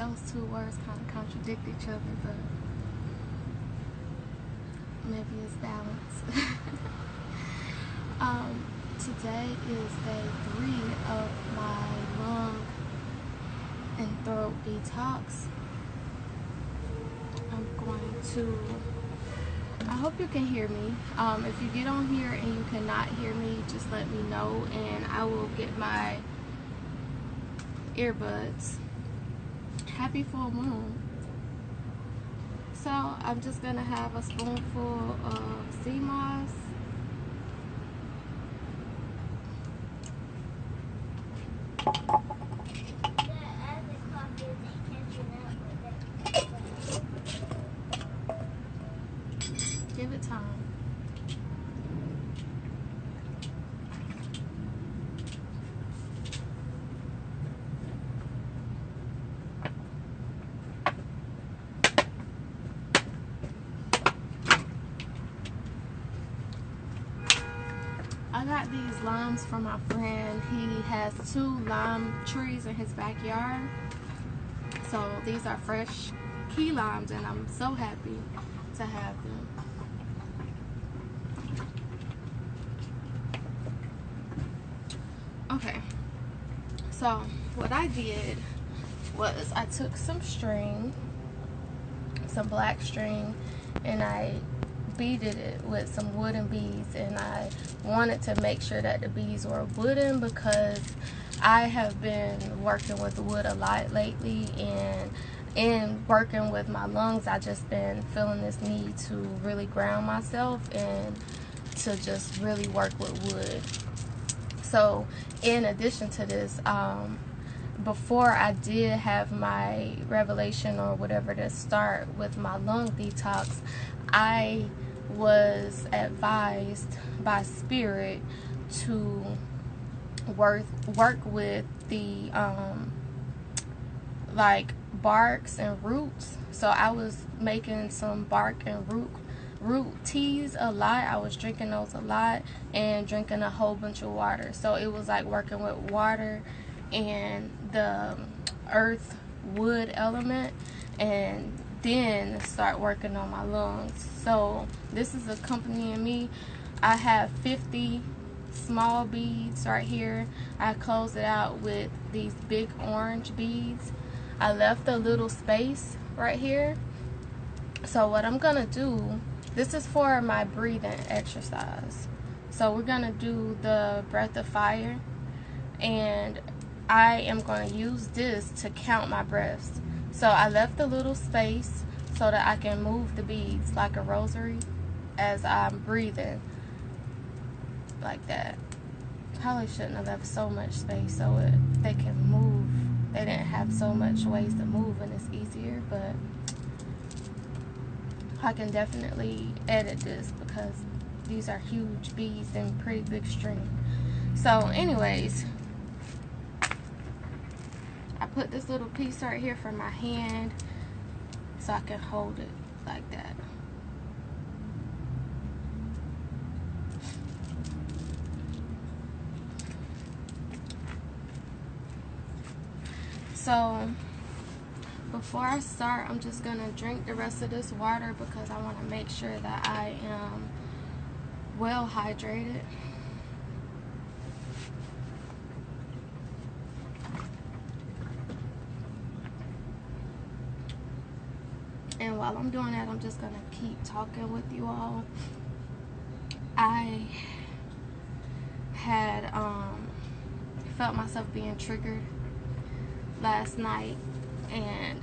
those two words kind of contradict each other, but maybe it's balance. Today is day 3 of my lung and throat detox. I'm going to, I hope you can hear me. If you get on here and you cannot hear me, just let me know and I will get my earbuds. Happy full moon. So I'm just gonna have a spoonful of sea moss. Give it time. I got these limes from my friend. He has 2 lime trees in his backyard. So these are fresh key limes and I'm so happy to have them. Okay, so what I did was I took some string, some black string, and I beaded it with some wooden beads, and I wanted to make sure that the beads were wooden because I have been working with wood a lot lately, and in working with my lungs I just been feeling this need to really ground myself and to just really work with wood. So in addition to this, before I did have my revelation or whatever to start with my lung detox, I was advised by spirit to work with the like barks and roots. So I was making some bark and root teas a lot. I was drinking those a lot and drinking a whole bunch of water. So it was like working with water and the earth wood element, and then start working on my lungs. So this is accompanying me. I have 50 small beads right here. I closed it out with these big orange beads. I left a little space right here. So what I'm gonna do, this is for my breathing exercise. So we're gonna do the breath of fire, and I am going to use this to count my breaths. So I left a little space so that I can move the beads like a rosary as I'm breathing like that. Probably shouldn't have left so much space so they can move. They didn't have so much ways to move and it's easier, but I can definitely edit this because these are huge beads and pretty big string. So anyways, I put this little piece right here for my hand so I can hold it like that. So before I start, I'm just gonna drink the rest of this water because I want to make sure that I am well hydrated. And while I'm doing that, I'm just gonna keep talking with you all. I had felt myself being triggered last night, and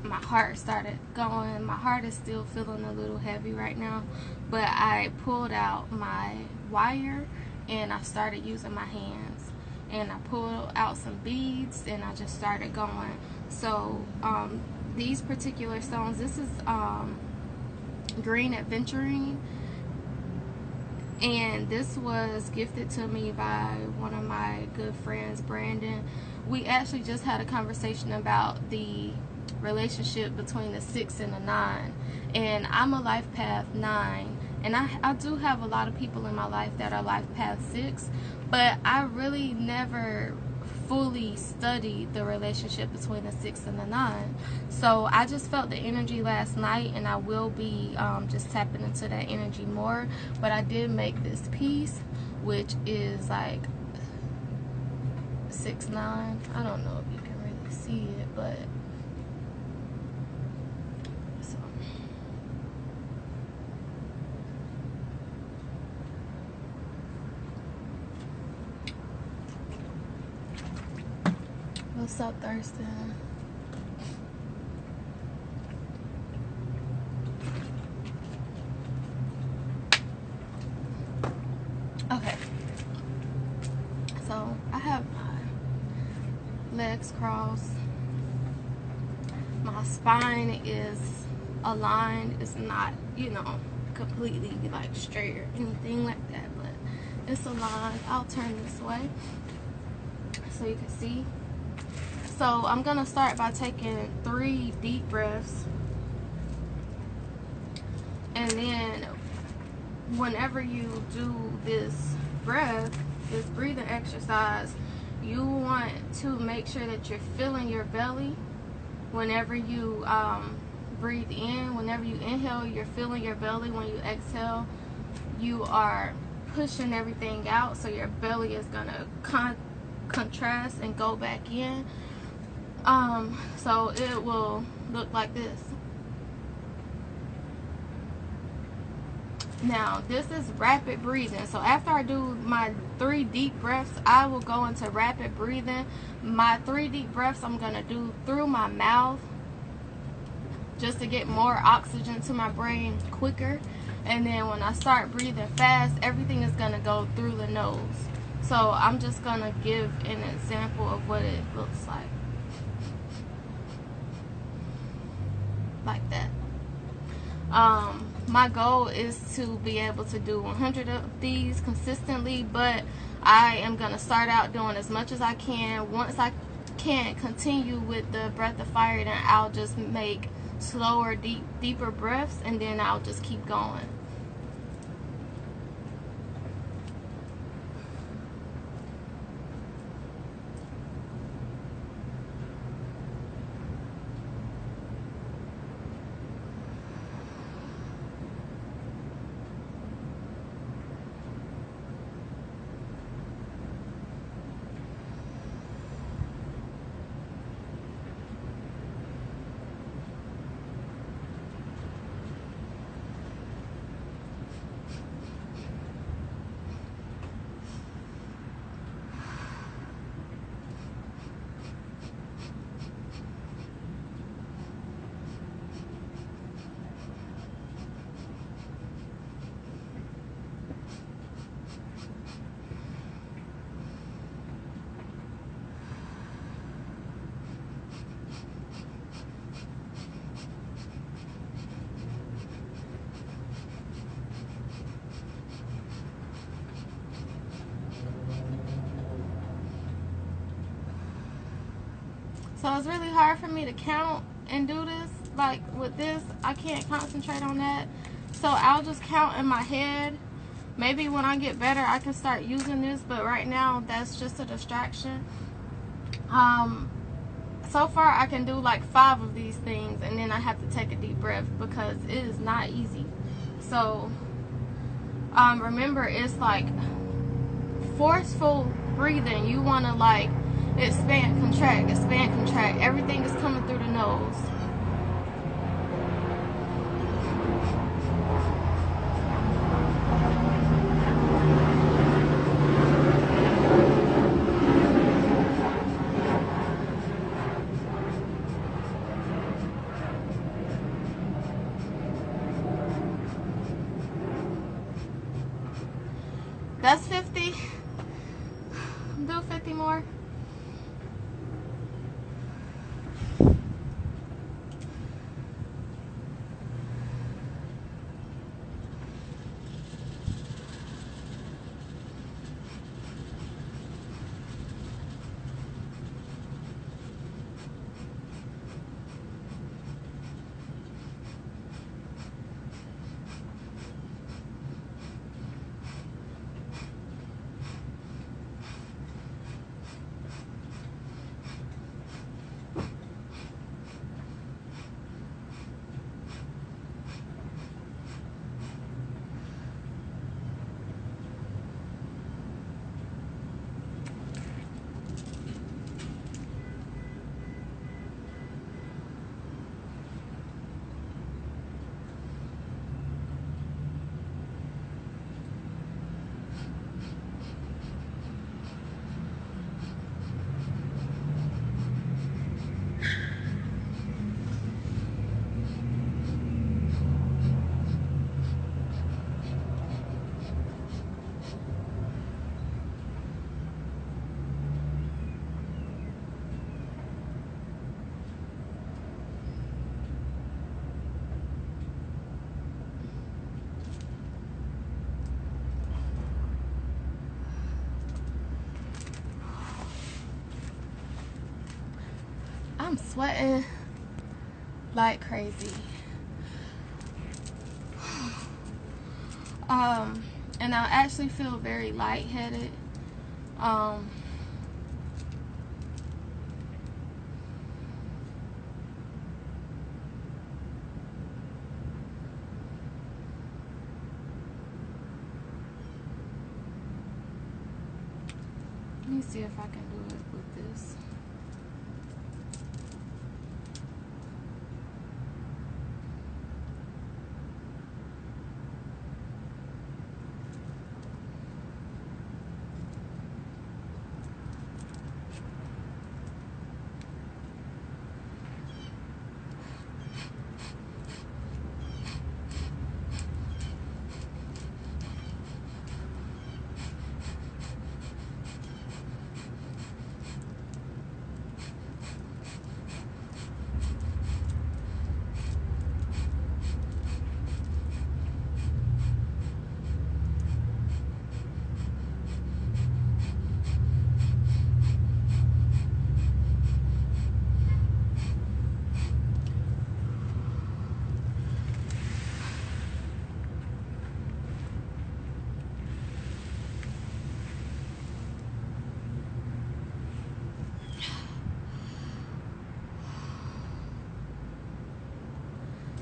my heart started going. My heart is still feeling a little heavy right now, but I pulled out my wire and I started using my hands, and I pulled out some beads and I just started going. So these particular stones, this is green aventurine, and this was gifted to me by one of my good friends, Brandon. We actually just had a conversation about the relationship between the 6 and the 9, and I'm a life path 9, and I do have a lot of people in my life that are life path 6, but I really never fully studied the relationship between the 6 and the 9. So I just felt the energy last night, and I will be just tapping into that energy more. But I did make this piece, which is like 6-9. I don't know if you can really see it, but so what's up, Thurston? Okay, so I have my legs crossed. My spine is aligned. It's not, you know, completely like straight or anything like that, but it's aligned. I'll turn this way so you can see. So I'm gonna start by taking 3 deep breaths, and then whenever you do this breath, this breathing exercise, you want to make sure that you're filling your belly. Whenever you breathe in, whenever you inhale, you're filling your belly. When you exhale, you are pushing everything out, so your belly is gonna contrast and go back in. So it will look like this. Now this is rapid breathing. So after I do my 3 deep breaths, I will go into rapid breathing. My 3 deep breaths I'm gonna do through my mouth, just to get more oxygen to my brain quicker. And then when I start breathing fast, everything is gonna go through the nose. So I'm just gonna give an example of what it looks like that. My goal is to be able to do 100 of these consistently, but I am going to start out doing as much as I can. Once I can't continue with the breath of fire, then I'll just make slower, deeper breaths, and then I'll just keep going. So it's really hard for me to count and do this. Like with this, I can't concentrate on that. So I'll just count in my head. Maybe when I get better, I can start using this. But right now, that's just a distraction. So far, I can do like 5 of these things. And then I have to take a deep breath because it is not easy. So remember, it's like forceful breathing. You want to like expand, contract, expand, contract. Everything is coming through the nose. That's 50. Do 50 more. I'm sweating like crazy. And I actually feel very lightheaded. Let me see if I can do it with this.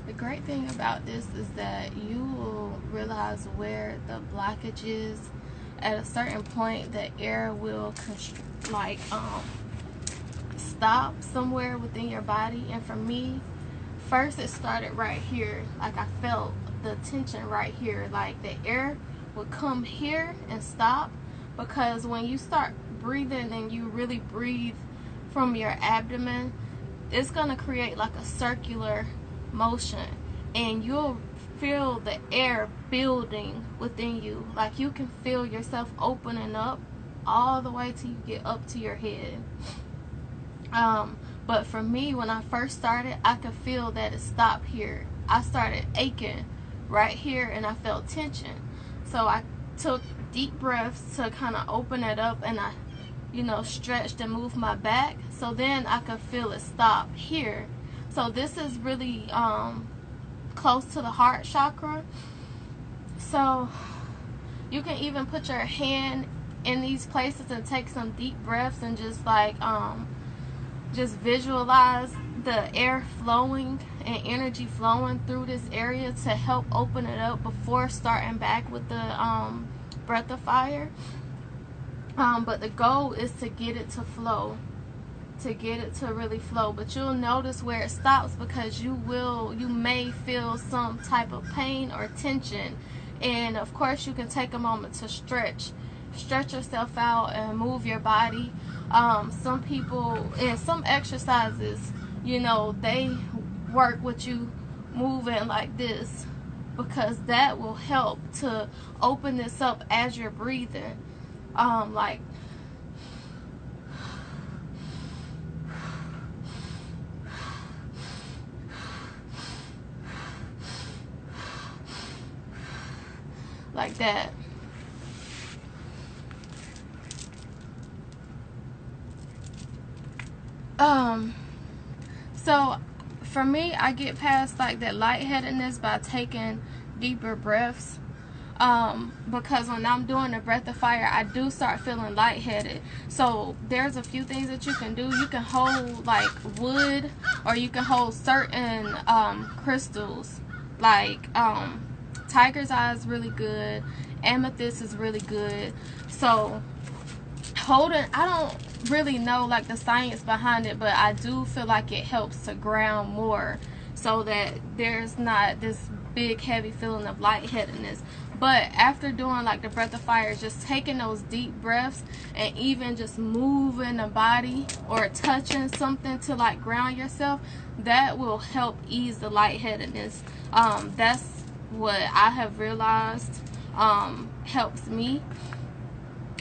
The great thing about this is that you will realize where the blockage is. At a certain point, the air will stop somewhere within your body. And for me, first it started right here. Like I felt the tension right here. Like the air would come here and stop, because when you start breathing and you really breathe from your abdomen, it's gonna create like a circular motion, and you'll feel the air building within you. Like you can feel yourself opening up all the way till you get up to your head. But for me, when I first started, I could feel that it stopped here. I started aching right here, and I felt tension. So I took deep breaths to kind of open it up, and I, stretched and moved my back. So then I could feel it stop here. So this is really close to the heart chakra. So you can even put your hand in these places and take some deep breaths and just visualize the air flowing and energy flowing through this area to help open it up before starting back with the breath of fire. But the goal is to get it to flow, to get it to really flow. But you'll notice where it stops, because you may feel some type of pain or tension. And of course you can take a moment to stretch yourself out and move your body. Some people, in some exercises, they work with you moving like this, because that will help to open this up as you're breathing. Like that. So for me, I get past like that lightheadedness by taking deeper breaths. Because when I'm doing the breath of fire, I do start feeling lightheaded. So there's a few things that you can do. You can hold like wood, or you can hold certain crystals. Like tiger's eye is really good. Amethyst is really good. So holding, I don't really know like the science behind it, but I do feel like it helps to ground more, so that there's not this big heavy feeling of lightheadedness. But after doing like the breath of fire, just taking those deep breaths and even just moving the body or touching something to like ground yourself, that will help ease the lightheadedness. That's what I have realized helps me.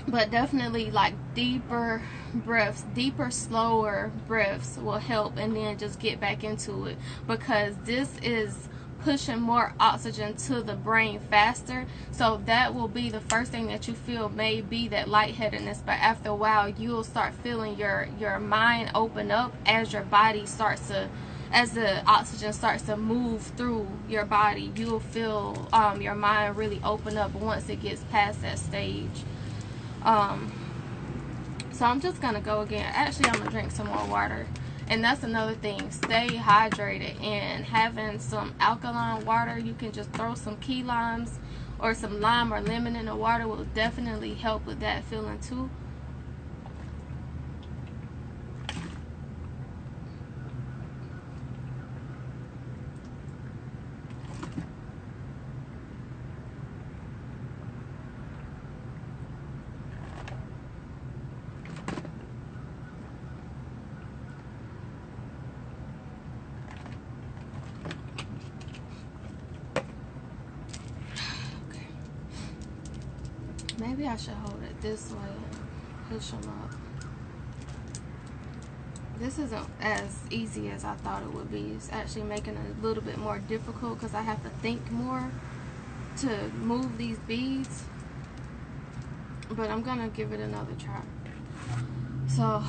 But definitely like deeper breaths, deeper, slower breaths will help, and then just get back into it, because this is pushing more oxygen to the brain faster. So that will be the first thing that you feel, may be that lightheadedness, but after a while you'll start feeling your mind open up as your body starts to, as the oxygen starts to move through your body. You'll feel your mind really open up once it gets past that stage. So I'm just gonna go again. Actually, I'm gonna drink some more water. And that's another thing, stay hydrated, and having some alkaline water. You can just throw some key limes or some lime or lemon in the water will definitely help with that feeling too. Maybe I should hold it this way and push them up. This isn't as easy as I thought it would be. It's actually making it a little bit more difficult because I have to think more to move these beads. But I'm gonna give it another try. So,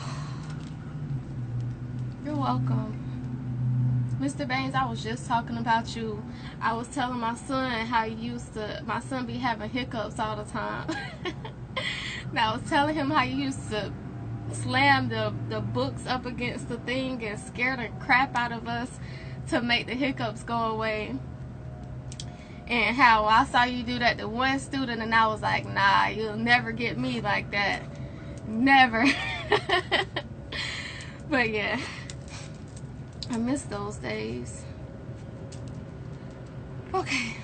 you're welcome. Mr. Baines, I was just talking about you. I was telling my son how he used to, my son be having hiccups all the time. And I was telling him how you used to slam the books up against the thing and scare the crap out of us to make the hiccups go away. And how I saw you do that to one student and I was like, nah, you'll never get me like that. Never. But yeah, I miss those days. Okay.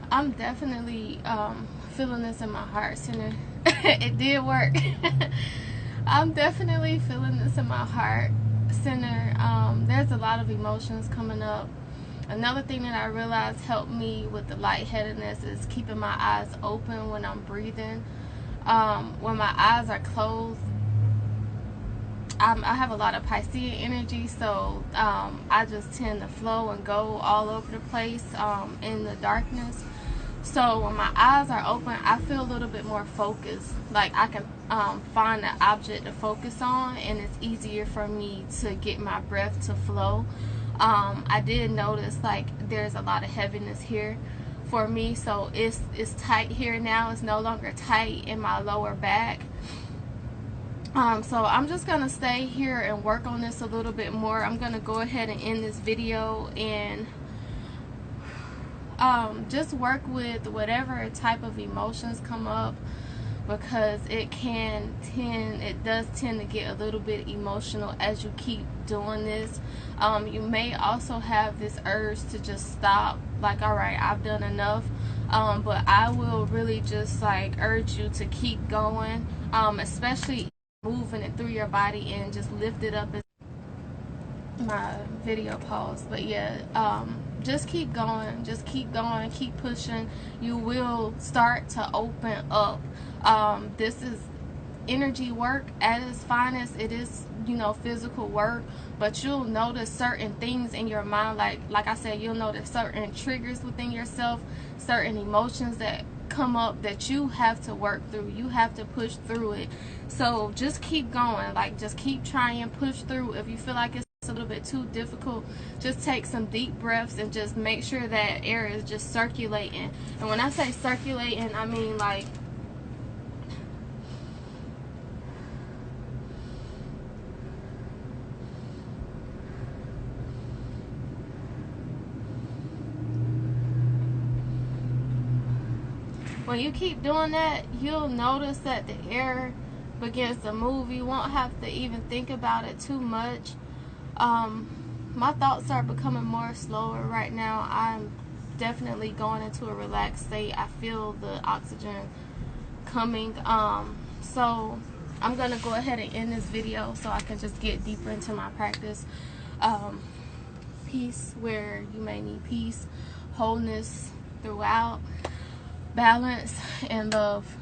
I'm definitely feeling this in my heart center. It did work. I'm definitely feeling this in my heart center. There's a lot of emotions coming up. Another thing that I realized helped me with the lightheadedness is keeping my eyes open when I'm breathing. When my eyes are closed, I have a lot of Piscean energy, so I just tend to flow and go all over the place in the darkness. So when my eyes are open, I feel a little bit more focused. Like I can find an object to focus on, and it's easier for me to get my breath to flow. I did notice like there's a lot of heaviness here for me, so it's tight here now. It's no longer tight in my lower back. So I'm just gonna stay here and work on this a little bit more. I'm gonna go ahead and end this video and just work with whatever type of emotions come up, because it does tend to get a little bit emotional as you keep doing this. You may also have this urge to just stop, like, all right, I've done enough. But I will really just like urge you to keep going, especially moving it through your body and just lift it up. My video pause, but yeah, just keep going, keep pushing. You will start to open up. This is energy work at its finest. It is physical work, but you'll notice certain things in your mind, like I said, you'll notice certain triggers within yourself, certain emotions that come up that you have to work through. You have to push through it. So just keep going, like just keep trying, push through. If you feel like it's a little bit too difficult, just take some deep breaths and just make sure that air is just circulating. And when I say circulating, I mean like when you keep doing that, you'll notice that the air begins to move. You won't have to even think about it too much. My thoughts are becoming more slower right now. I'm definitely going into a relaxed state. I feel the oxygen coming. So I'm gonna go ahead and end this video so I can just get deeper into my practice. Peace where you may need peace, wholeness throughout, balance, and love.